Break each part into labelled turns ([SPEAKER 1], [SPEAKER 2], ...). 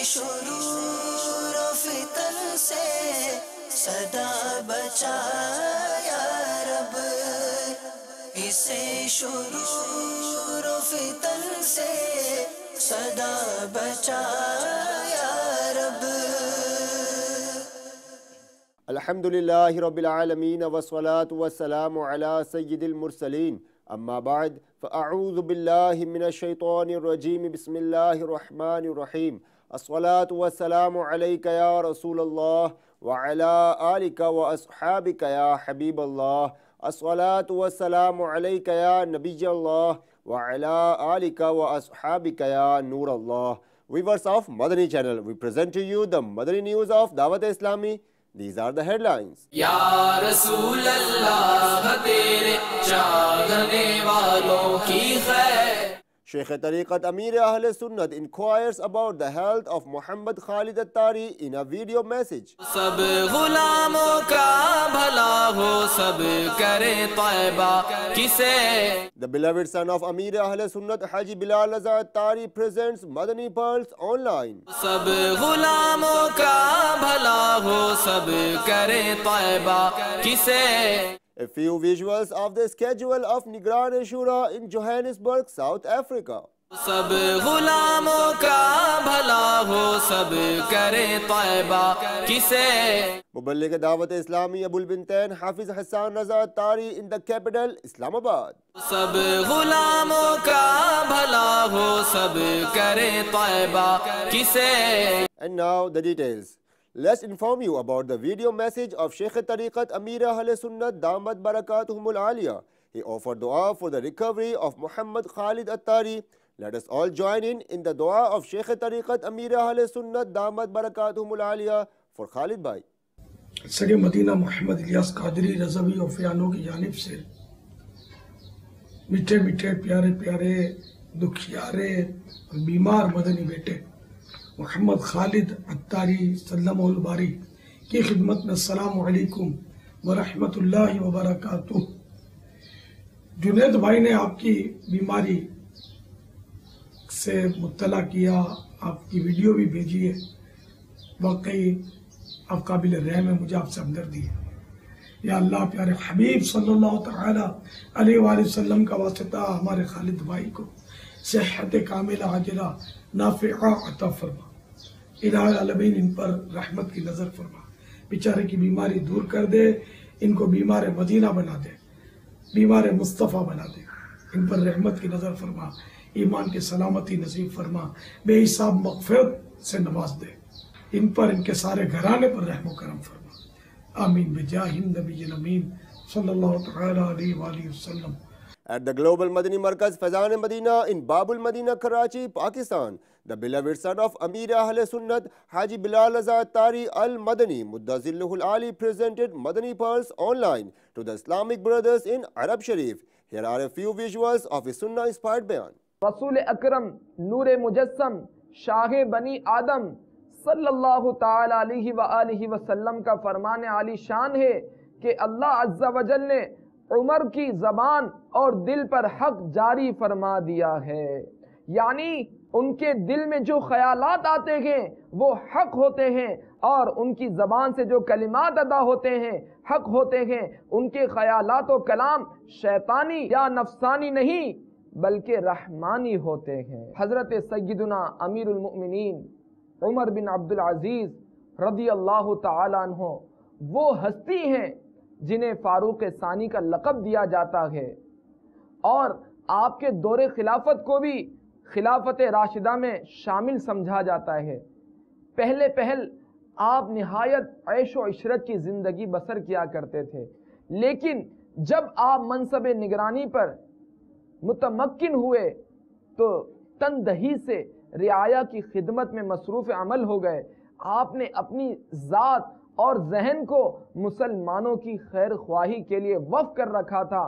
[SPEAKER 1] شرور و فتن سے صدا بچا یا رب، اسے شرور و فتن سے صدا بچا یا رب۔
[SPEAKER 2] الحمدللہ رب العالمین والصلاة والسلام علی سید المرسلین، اما بعد فاعوذ باللہ من الشیطان الرجیم، بسم اللہ الرحمن الرحیم۔ الصلاة والسلام علیک یا رسول اللہ وعلی آلک واصحابک یا حبیب اللہ۔ الصلاة والسلام علیک یا نبی اللہ وعلی آلک واصحابک یا نور اللہ۔ Viewers of Madani channel, we present to you the Madani news of Dawat Islami. These are the headlines.
[SPEAKER 1] یا رسول اللہ تیرے چاہنے والوں کی خیر۔
[SPEAKER 2] Sheikh Tariqat Amir Ahl Sunnat inquires about the health of Muhammad Khalid Attari in a video message.
[SPEAKER 1] سب غلاموں کا بھلا ہو، سب کرے طیبہ کسے۔
[SPEAKER 2] The beloved son of Amir Ahl Sunnat Haji Bilal Raza Attari presents Madani Pearls online.
[SPEAKER 1] سب غلاموں کا بھلا ہو، سب کرے طیبہ کسے۔
[SPEAKER 2] A few visuals of the schedule of Nigran Shura in Johannesburg, South Africa.
[SPEAKER 1] سب غلاموں کا بھلا ہو، سب کرے طیبہ کسے۔
[SPEAKER 2] مبلغ دعوت اسلامی ابو البنتین حافظ حسان رضا اتاری in the capital Islamabad.
[SPEAKER 1] سب غلاموں کا بھلا ہو، سب کرے طیبہ کسے۔
[SPEAKER 2] And now the details. Let's inform you about the video message of Sheikh Tariqat Amir Ahl Sunnat Damat Barakatuhum Al-Aliya. He offered dua for the recovery of Muhammad Khalid Attari. Let us all join in the dua of Sheikh Tariqat Amir Ahl Sunnat Damat Barakatuhum Al-Aliya for Khalid bhai.
[SPEAKER 3] سر مدینہ محمد الیاس قادری رضوی اور فیانوں کی جانب سے میٹھے میٹھے پیارے پیارے دکھیارے اور بیمار مدنی بیٹے محمد خالد اتاری سلم الباری کی خدمت میں السلام علیکم ورحمۃ اللہ وبرکاتہ۔ جنید بھائی نے آپ کی بیماری سے مطلع کیا، آپ کی ویڈیو بھی بھیجی ہے، واقعی آپ قابل رحم ہے، مجھے آپ سے ہمدردی ہے۔ یا اللہ پیارے حبیب صلی اللہ تعالی علیہ وآلہ وسلم کا واسطہ ہمارے خالد بھائی کو صحت کاملہ عاجلہ نافعہ عطا فرما، الہ العالمین ان پر رحمت کی نظر فرما، بیچارے کی بیماری دور کر دے، ان کو بیمار مدینہ بنا دے، بیمار مصطفیٰ بنا دے، ان پر رحمت کی نظر فرما، ایمان کی سلامتی نصیب فرما، بے حساب مغفرت سے نواز دے، ان پر ان کے سارے گھرانے پر رحم و کرم فرما، آمین بجاہ النبی الامین صلی اللہ تعالی علیہ وآلہ وسلم۔
[SPEAKER 2] At the Global Madani Markaz Faizan Madina in Babul Madina, Karachi, Pakistan, the beloved son of Amir Ahl Sunnat Haji Bilal Raza Attari Al-Madani Muddazilluhul Ali presented Madani Pearls online to the Islamic brothers in Arab Sharif. Here are a few visuals of his Sunnah inspired bayan.
[SPEAKER 4] رسول اکرم نور مجسم شاہ بنی آدم صلی اللہ تعالی علیہ وآلہ وسلم کا فرمان عالی شان ہے کہ اللہ عز و جل نے عمر کی زبان اور دل پر حق جاری فرما دیا ہے، یعنی ان کے دل میں جو خیالات آتے ہیں وہ حق ہوتے ہیں، اور ان کی زبان سے جو کلمات ادا ہوتے ہیں حق ہوتے ہیں۔ ان کے خیالات و کلام شیطانی یا نفسانی نہیں بلکہ رحمانی ہوتے ہیں۔ حضرت سیدنا امیر المؤمنین عمر بن عبدالعزیز رضی اللہ تعالی عنہ وہ ہستی ہیں جنہیں فاروق ثانی کا لقب دیا جاتا ہے، اور آپ کے دور خلافت کو بھی خلافت راشدہ میں شامل سمجھا جاتا ہے۔ پہلے پہل آپ نہایت عیش و عشرت کی زندگی بسر کیا کرتے تھے، لیکن جب آپ منصب نگرانی پر متمکن ہوئے تو تندہی سے رعایا کی خدمت میں مصروف عمل ہو گئے۔ آپ نے اپنی ذات اور ذہن کو مسلمانوں کی خیر خواہی کے لیے وقف کر رکھا تھا،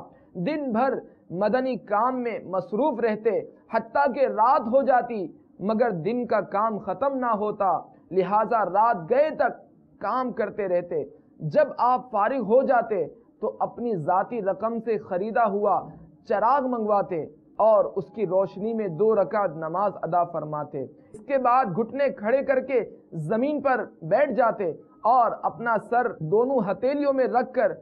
[SPEAKER 4] دن بھر مدنی کام میں مصروف رہتے حتیٰ کہ رات ہو جاتی مگر دن کا کام ختم نہ ہوتا، لہٰذا رات گئے تک کام کرتے رہتے۔ جب آپ فارغ ہو جاتے تو اپنی ذاتی رقم سے خریدا ہوا چراغ منگواتے اور اس کی روشنی میں 2 رکعت نماز ادا فرماتے۔ اس کے بعد گھٹنے کھڑے کر کے زمین پر بیٹھ جاتے اور اپنا سر دونوں ہتھیلیوں میں رکھ کر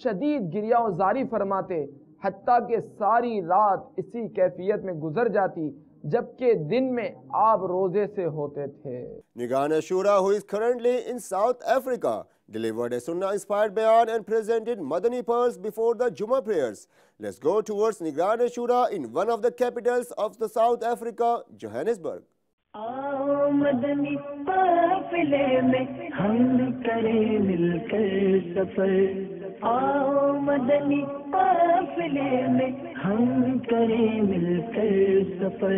[SPEAKER 4] شدید گریہ زاری فرماتے، حتیٰ کہ ساری رات اسی کیفیت میں گزر جاتی جبکہ دن میں آپ روزے سے ہوتے تھے۔
[SPEAKER 2] Nigana Shura, who is currently in South Africa, delivered a Sunnah-inspired bayan and presented Madani pearls before the Jummah prayers. Let's go towards Nigana Shura in one of the capitals of the South Africa, Johannesburg.
[SPEAKER 5] آؤ مدنی قافلے میں ہم کریں مل کر سفر، آؤ مدنی قافلے میں ہم کریں مل کر سفر،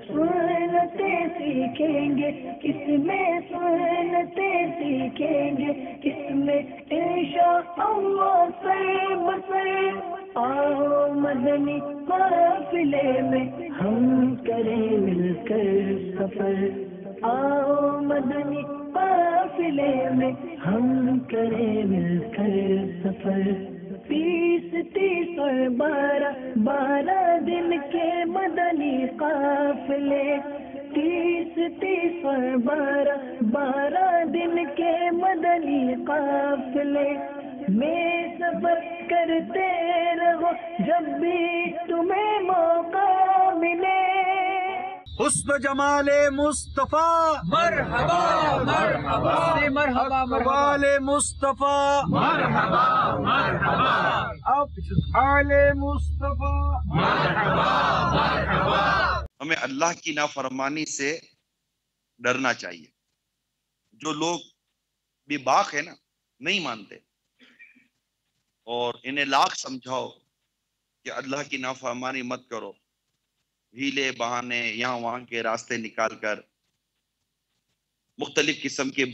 [SPEAKER 5] سنتیں سیکھیں گے کس میں، سنتیں سیکھیں گے کس میں، انشاءاللہ سر بسر، آؤ مدنی قافلے میں ہم کریں مل کر سفر، آؤ مدنی قافلے میں ہم کریں مل کر سفر، 30 30 اور 12 12 دن کے مدنی قافلے، 30 30 اور 12 12 دن کے مدنی قافلے میں سفر کرتے رہو جب بھی تمہیں موقع ملے۔
[SPEAKER 6] حسن جمال مصطفیٰ مرحبا مرحبا، مرحبا مرحبا مصطفیٰ مرحبا مرحبا، افعال مصطفیٰ مرحبا مرحبا۔
[SPEAKER 7] ہمیں اللہ کی نافرمانی سے ڈرنا چاہیے۔ جو لوگ بے باک ہے نا، نہیں مانتے، اور انہیں لاکھ سمجھاؤ کہ اللہ کی نافرمانی مت کرو، ہیلے بہانے یہاں وہاں کے راستے نکال کر، مختلف قسم کے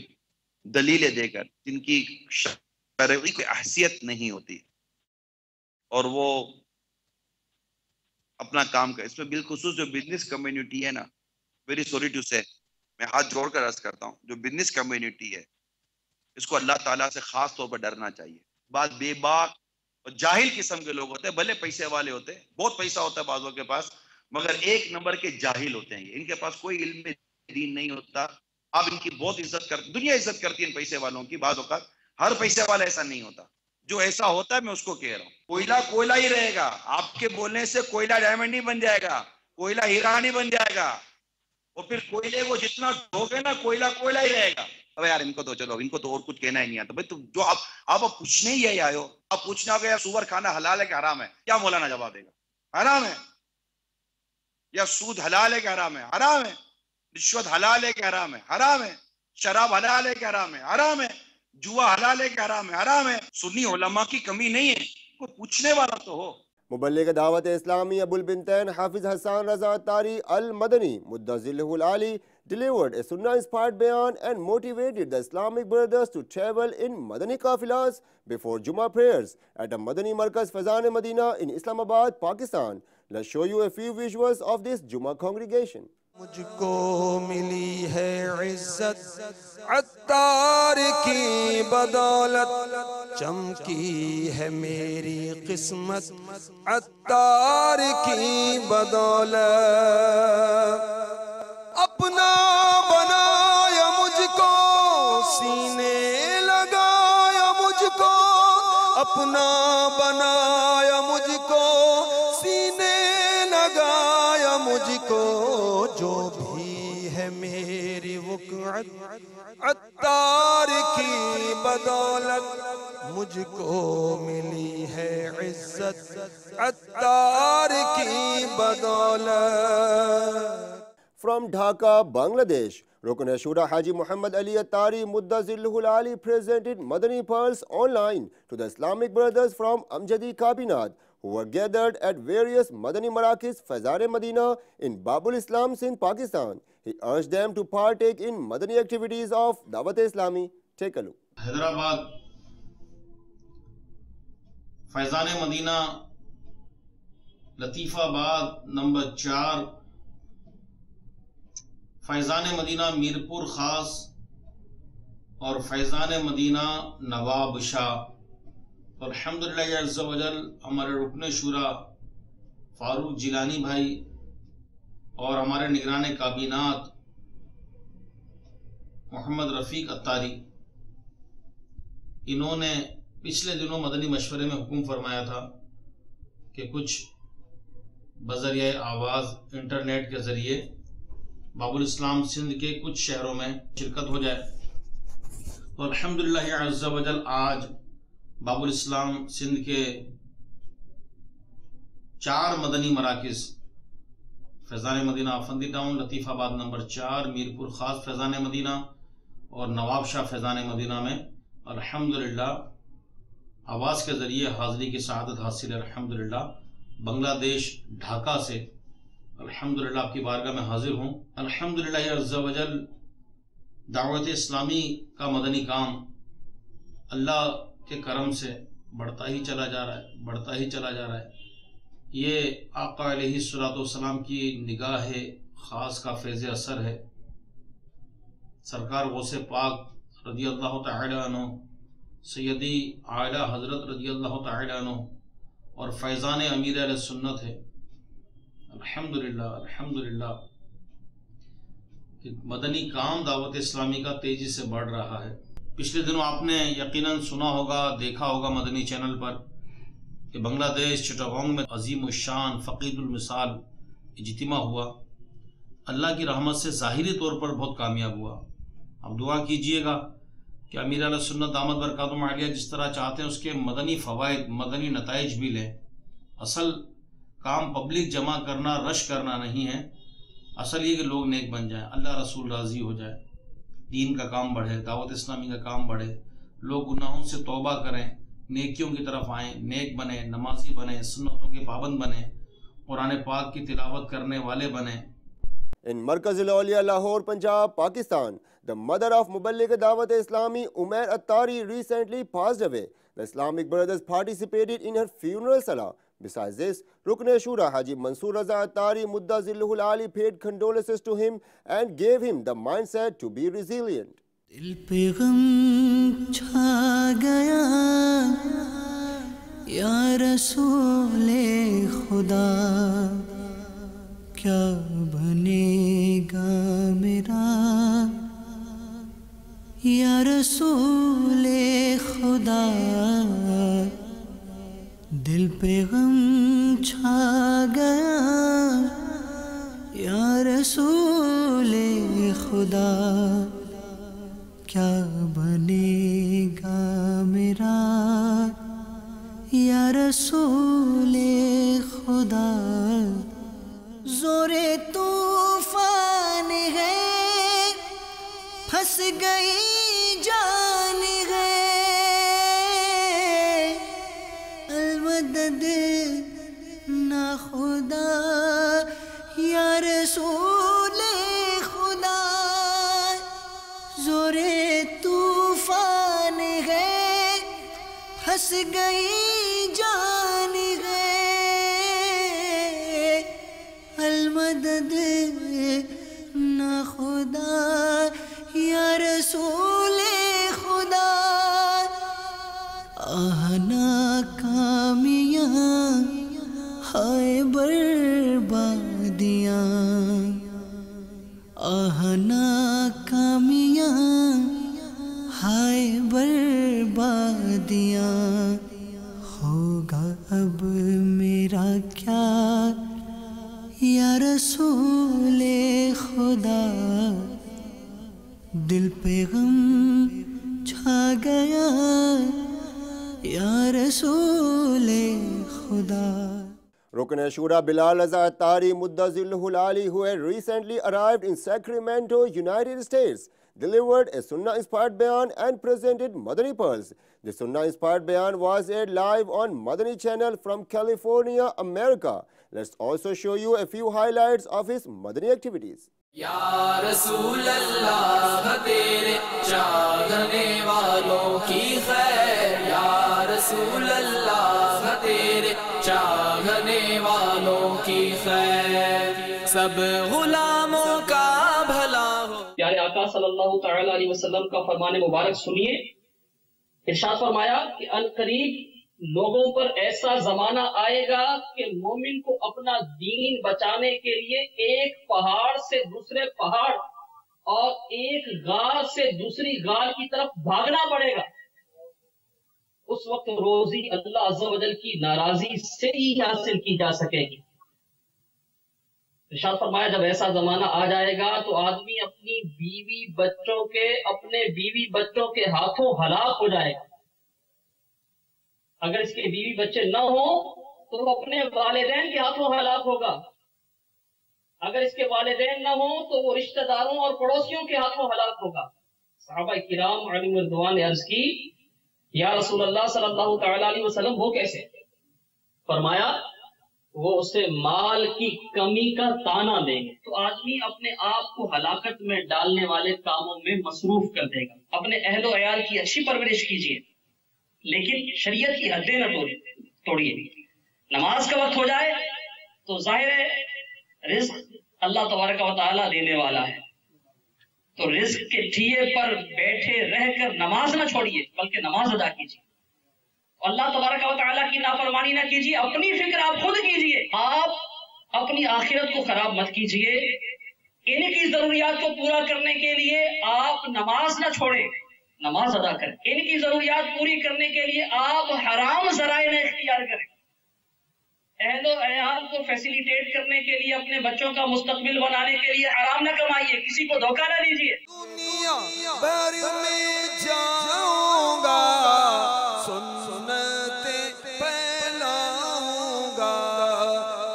[SPEAKER 7] دلیلیں دے کر، جن کی شرعی کوئی حیثیت نہیں ہوتی، اور وہ اپنا کام کر۔ اس میں بالخصوص جو بزنس کمیونٹی ہے نا، ویری سوری ٹو سے، میں ہاتھ جوڑ کر عرض کرتا ہوں، جو بزنس کمیونٹی ہے اس کو اللہ تعالیٰ سے خاص طور پر ڈرنا چاہیے۔ بعض بے باک اور جاہل قسم کے لوگ ہوتے ہیں، بھلے پیسے والے ہوتے ہیں، بہت پیسہ ہوتا ہے بعضوں کے پاس، مگر 1 نمبر کے جاہل ہوتے ہیں، ان کے پاس کوئی علم دین نہیں ہوتا۔ آپ ان کی بہت عزت کرتے، دنیا عزت کرتی ہے ان پیسے والوں کی، بعض اوقات ہر پیسے والا ایسا نہیں ہوتا، جو ایسا ہوتا ہے میں اس کو کہہ رہا ہوں۔ کوئلہ کوئلہ ہی رہے گا، آپ کے بولنے سے کوئلہ ڈائمنڈ نہیں بن جائے گا، کوئلہ ہیرا نہیں بن جائے گا، اور پھر کوئلے کو جتنا ڈھوگے نا کوئلہ کوئلہ ہی رہے گا۔ اب یار ان کو تو چلو، ان کو تو اور کچھ کہنا ہی نہیں آتا بھائی، تو جو آپ پوچھنے ہی آئے ہو، آپ پوچھنا ہوگا یا سور کھانا حلال ہے کہ حرام ہے، کیا مولانا جواب دے گا؟ حرام ہے۔ یا سود حلال ہے کہ حرام ہے؟ حرام ہے۔ رشوت حلال ہے کہ حرام ہے؟ حرام ہے۔ شراب حلال ہے کہ حرام ہے؟ حرام ہے۔ جوا حلال ہے کہ حرام ہے؟ حرام ہے۔ سنی علماء کی کمی نہیں ہے، کوئی پوچھنے والا تو ہو۔
[SPEAKER 2] مبلغ دعوت اسلامی ابو البنتین حافظ حسان رضا اتاری المدنی مدّ ظلہ العالی delivered a Sunnah-inspired bayan and motivated the Islamic brothers to travel in Madani qafilas before Jummah prayers at a Madani Markaz Faizan Madina in Islamabad, Pakistan. Let's show you a few visuals of this Jummah congregation.
[SPEAKER 1] مجھ کو ملی ہے عزت عطار کی بدولت، چمکی ہے میری قسمت عطار کی بدولت، اپنا بنایا مجھ کو سینے لگایا مجھ کو، اپنا بنایا مجھ کو سینے لگایا مجھ کو، جو بھی ہے میری وقعت عطار کی بدولت، مجھ کو ملی ہے عزت عطار کی بدولت۔
[SPEAKER 2] From Dhaka, Bangladesh, Rukn Shura Haji Muhammad Ali Attari Mudda Zillahul Ali presented Madani pearls online to the Islamic brothers from Amjadi Kabinat, who were gathered at various Madani Marakis Faizan Madina in Babul Islam Sindh, Pakistan. He urged them to partake in Madani activities of Dawat Islami. Take a look.
[SPEAKER 8] Hyderabad Faizan Madina لطیف آباد number 4 Faizan Madina Mirpur خاص اور فیضان مدینہ نواب شاہ. الحمدللہ عز و جل ہمارے رکن شورا فاروق جیلانی بھائی اور ہمارے نگران کابینات محمد رفیق اتاری، انہوں نے پچھلے دنوں مدنی مشورے میں حکم فرمایا تھا کہ کچھ بذریعہ آواز انٹرنیٹ کے ذریعے باب الاسلام سندھ کے کچھ شہروں میں شرکت ہو جائے. تو الحمدللہ عز و جل آج باب الاسلام سندھ کے 4 مدنی مراکز فیضان مدینہ آفندی ٹاؤن، لطیف آباد نمبر 4 میرپور خاص فیضان مدینہ اور نواب شاہ فیضان مدینہ میں الحمدللہ آواز کے ذریعے حاضری کی سعادت حاصل ہے. الحمدللہ بنگلہ دیش ڈھاکہ سے الحمدللہ آپ کی بارگاہ میں حاضر ہوں. الحمدللہ عز و جل دعوت اسلامی کا مدنی کام اللہ کے کرم سے بڑھتا ہی چلا جا رہا ہے، بڑھتا ہی چلا جا رہا ہے. یہ آقا علیہ الصلوۃ والسلام کی نگاہ خاص کا فیض اثر ہے. سرکار غوث پاک رضی اللہ تعالی عنہ، سیدی اعلی حضرت رضی اللہ تعالی عنہ اور فیضان امیر علیہ سنت ہے. الحمدللہ الحمدللہ مدنی کام دعوت اسلامی کا تیزی سے بڑھ رہا ہے. پچھلے دنوں آپ نے یقیناً سنا ہوگا، دیکھا ہوگا مدنی چینل پر کہ بنگلہ دیش چٹاگانگ میں عظیم الشان فقید المثال اجتماع ہوا. اللہ کی رحمت سے ظاہری طور پر بہت کامیاب ہوا. آپ دعا کیجئے گا کہ امیر علیہ سنت دامت برکاتہم عالیہ جس طرح چاہتے ہیں اس کے مدنی فوائد، مدنی نتائج بھی لیں. اصل کام پبلک جمع کرنا، رش کرنا نہیں ہے. اصل یہ کہ لوگ نیک بن جائیں، اللہ رسول راضی ہو جائے، دین کا کام بڑھے، دعوت اسلامی کا کام بڑھے، لوگ گناہوں سے توبہ کریں، نیکیوں کی طرف آئیں، نیک بنیں، نمازی بنیں، سنتوں کے پابند بنیں، قرآن پاک کی تلاوت کرنے والے بنیں.
[SPEAKER 2] In Markaz al-Awliya, Lahore, Punjab, Pakistan, the mother of Muballigh Dawat Islami, Umair Attari, recently passed away. The Islamic Brothers participated in her funeral salah. Besides this, Rukn Shura Haji Mansoor Raza Attari Mudda Zillahul Ali paid condolences to him and gave him the mindset to be resilient.
[SPEAKER 9] دل پہ غم چھا گیا یا رسول خدا، کیا بنے گا میرا یا رسول خدا. دل پہ غم چھا گیا یا رسول خدا، کیا بنے گا میرا یا رسول خدا. زور طوفان ہے پھنس گئی جان ہے، المدد نہ خدا یا رسول خدا. زور طوفان ہے پھنس گئی جان ہے، المدد نہ خدا یا رسول خدا. آہنا کامیاں ہائے بربادیاں، آہنا کامیاں ہائے بربادیاں. ہوگا اب میرا کیا یا رسول خدا. دل پہ غم چھا گیا یا رسول خدا.
[SPEAKER 2] Rukn Shura Bilal Raza Attari Mudda Zillahul Ali, who had recently arrived in Sacramento, United States, delivered a Sunnah-inspired bayan and presented Madani Pearls. The Sunnah-inspired bayan was aired live on Madani Channel from California, America. Let's also show you a few highlights of his Madani activities.
[SPEAKER 1] یا رسول اللہ تیرے چاہنے والوں کی خیر، یا رسول اللہ تیرے چاہنے آنے والوں کی خیر، سب غلاموں کا بھلا ہو۔
[SPEAKER 10] پیارے آقا صلی اللہ تعالی علیہ وسلم کا فرمان مبارک سنیے۔ ارشاد فرمایا کہ عنقریب لوگوں پر ایسا زمانہ آئے گا کہ مومن کو اپنا دین بچانے کے لیے ایک پہاڑ سے دوسرے پہاڑ اور ایک غار سے دوسری غار کی طرف بھاگنا پڑے گا۔ اس وقت روزی اللہ عز و جل کی ناراضی سے ہی حاصل کی جا سکے گی۔ ارشاد فرمایا جب ایسا زمانہ آ جائے گا تو آدمی اپنے بیوی بچوں کے ہاتھوں ہلاک ہو جائے گا۔ اگر اس کے بیوی بچے نہ ہوں تو وہ اپنے والدین کے ہاتھوں ہلاک ہوگا۔ اگر اس کے والدین نہ ہوں تو وہ رشتہ داروں اور پڑوسیوں کے ہاتھوں ہلاک ہوگا۔ صحابہ کرام علیہم رضوان نے عرض کی یا رسول اللہ صلی اللہ تعالی علیہ وسلم وہ کیسے؟ فرمایا وہ اسے مال کی کمی کا طعنہ دیں گے۔ تو آدمی اپنے آپ کو ہلاکت میں ڈالنے والے کاموں میں مصروف کر دے گا۔ اپنے اہل و عیال کی اچھی پرورش کیجیے، لیکن شریعت کی حدیں نہ توڑیے۔ نماز کا وقت ہو جائے تو ظاہر ہے رزق اللہ تبارک و تعالیٰ دینے والا ہے، تو رزق کے ٹھیے پر بیٹھے رہ کر نماز نہ چھوڑیے بلکہ نماز ادا کیجیے۔ اللہ تبارک و تعالیٰ کی نافرمانی نہ کیجیے، اپنی فکر آپ خود کیجیے۔ آپ اپنی آخرت کو خراب مت کیجیے۔ ان کی ضروریات کو پورا کرنے کے لیے آپ نماز نہ چھوڑیں، نماز ادا کریں۔ ان کی ضروریات پوری کرنے کے لیے آپ حرام ذرائع نہ اختیار کریں۔ اہل و عیال کو فیسیلیٹیٹ کرنے کے لیے، اپنے بچوں کا مستقبل بنانے کے لیے حرام نہ کمائیے، کسی کو دھوکہ نہ دیجیے۔
[SPEAKER 1] دنیا بھر میں جاؤں گا، سنتیں پھیلاؤں گا،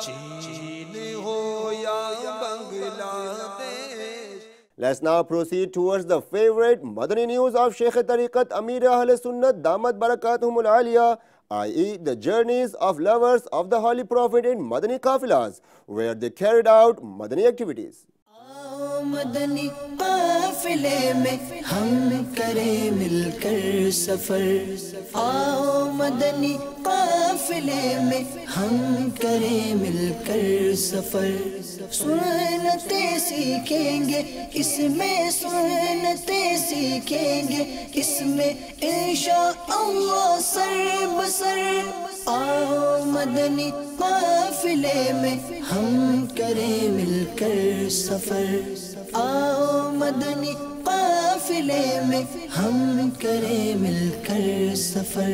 [SPEAKER 1] چین ہو یا بنگلہ دیش۔
[SPEAKER 2] Let's now proceed towards the favorite Madani news of Sheikh Tariqat Amir Ahl Sunnat Damat Barakatuhum Al-Aliyah, i.e. the journeys of lovers of the Holy Prophet in Madani Qafilas, where they carried out Madani activities.
[SPEAKER 9] مدنی قافلے میں ہم کریں مل کر سفر، آؤ مدنی قافلے میں ہم کریں مل کر سفر، سنتیں سیکھیں گے اس میں، سنتیں سیکھیں گے اس میں انشاءاللہ سر بسر، آؤ مدنی قافلے میں ہم کریں مل کر سفر، آؤ مدنی قافلے میں ہم کریں مل کر سفر،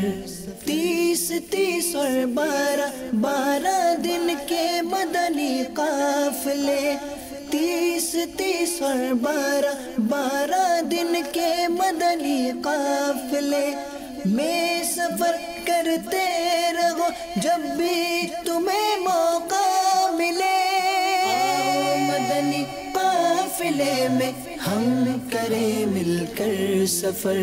[SPEAKER 9] 30 اور 12 دن کے مدنی قافلے، 30 اور 12 دن کے مدنی قافلے میں سفر کرتے رہو جب بھی تمہیں موقع ملے، آؤ مدنی قافلے میں ہم کریں مل کر سفر،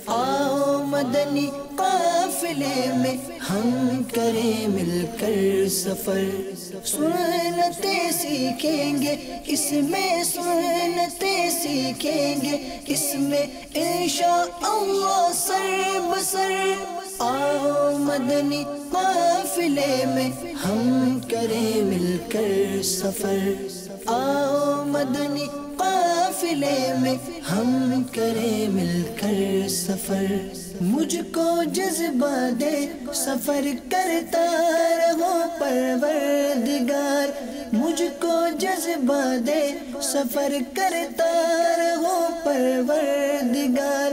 [SPEAKER 9] آؤ مدنی قافلے میں ہم کریں مل کر سفر، سنتیں سیکھیں گے اس میں، سنتیں سیکھیں گے اس میں انشاءاللہ سر بسر، آؤ مدنی قافلے میں ہم کریں مل کر سفر، آؤ مدنی قافلے میں ہم کریں مل کر سفر، مجھ کو جذبہ دے سفر کرتا رہو پروردگار، مجھ کو جذبہ دے سفر کرتا رہو پروردگار،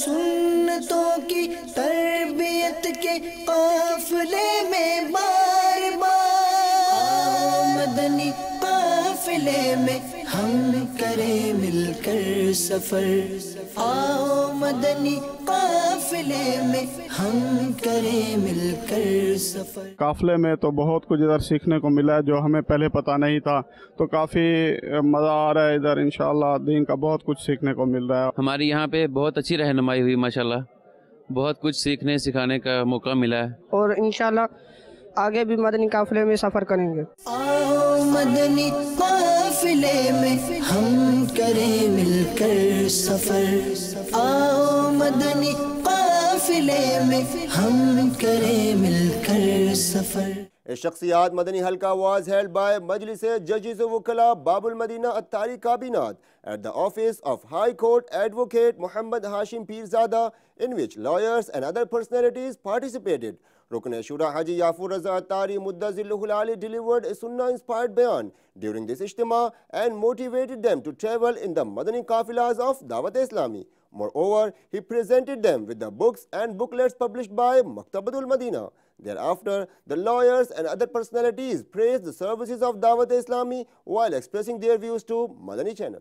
[SPEAKER 9] سنتوں کی تربیت کے قافلے میں بار بار، آؤ مدنی قافلے میں ہم کریں مل کر سفر، آؤ مدنی قافلے میں ہم کریں مل کر سفر۔
[SPEAKER 11] قافلے میں تو بہت کچھ ادھر سیکھنے کو ملا ہے جو ہمیں پہلے پتہ نہیں تھا، تو کافی مزہ آ رہا ہے ادھر، انشاءاللہ دین کا بہت کچھ سیکھنے کو مل رہا ہے۔
[SPEAKER 12] ہماری یہاں پہ بہت اچھی رہنمائی ہوئی ماشاءاللہ، بہت کچھ سیکھنے سکھانے کا موقع ملا ہے،
[SPEAKER 13] اور انشاءاللہ آگے بھی مدنی قافلے میں سفر کریں گے۔
[SPEAKER 9] آؤ مدنی قافلے میں ہم کریں مل کر سفر، آؤ مدنی قافلے میں ہم کریں مل کر سفر۔
[SPEAKER 2] A Shakhsiyat Madani Halqa was held by Majlis Judges Wukala Babul Madina Attari Kabinat at the office of High Court Advocate Muhammad Hashim Pirzada, in which lawyers and other personalities participated. Rukn Shura Haji Yafur Raza Attari Muddazilluhul Ali delivered a Sunnah-inspired bayan during this ijtima and motivated them to travel in the Madani Kafilas of Dawat Islami. Moreover, he presented them with the books and booklets published by Maktabatul Madina. Thereafter, the lawyers and other personalities praised the services of Dawat Islami while expressing their views to Madani channel.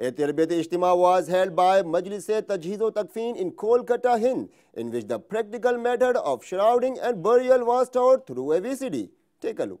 [SPEAKER 2] A Tarbiyat Ijtima was held by Majlis Tajheez o Takfeen in Kolkata, Hind, in which the practical method of shrouding and burial was taught through a VCD. Take a look.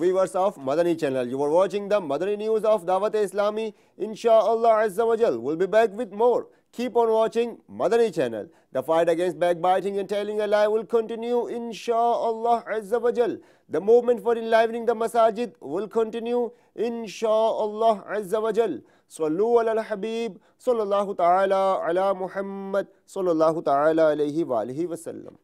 [SPEAKER 2] Viewers of Madani channel, you are watching the Madani news of Dawat Islami. Insha'Allah Azza wa Jal, we'll be back with more. Keep on watching Madani channel. The fight against backbiting and telling a lie will continue, Insha'Allah Azza wa Jal. The movement for enlivening the masajid will continue, Insha'Allah Azza wa Jal. Sallu ala al-Habib, sallallahu ta'ala ala Muhammad, sallallahu ta'ala alayhi wa alihi wa sallam.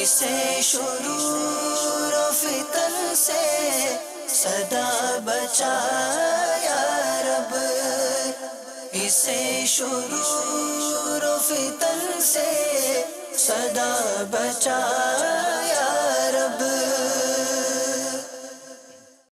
[SPEAKER 9] اسے شرور و فتن سے صدا بچا یا رب، اسے شرور و فتن سے صدا بچا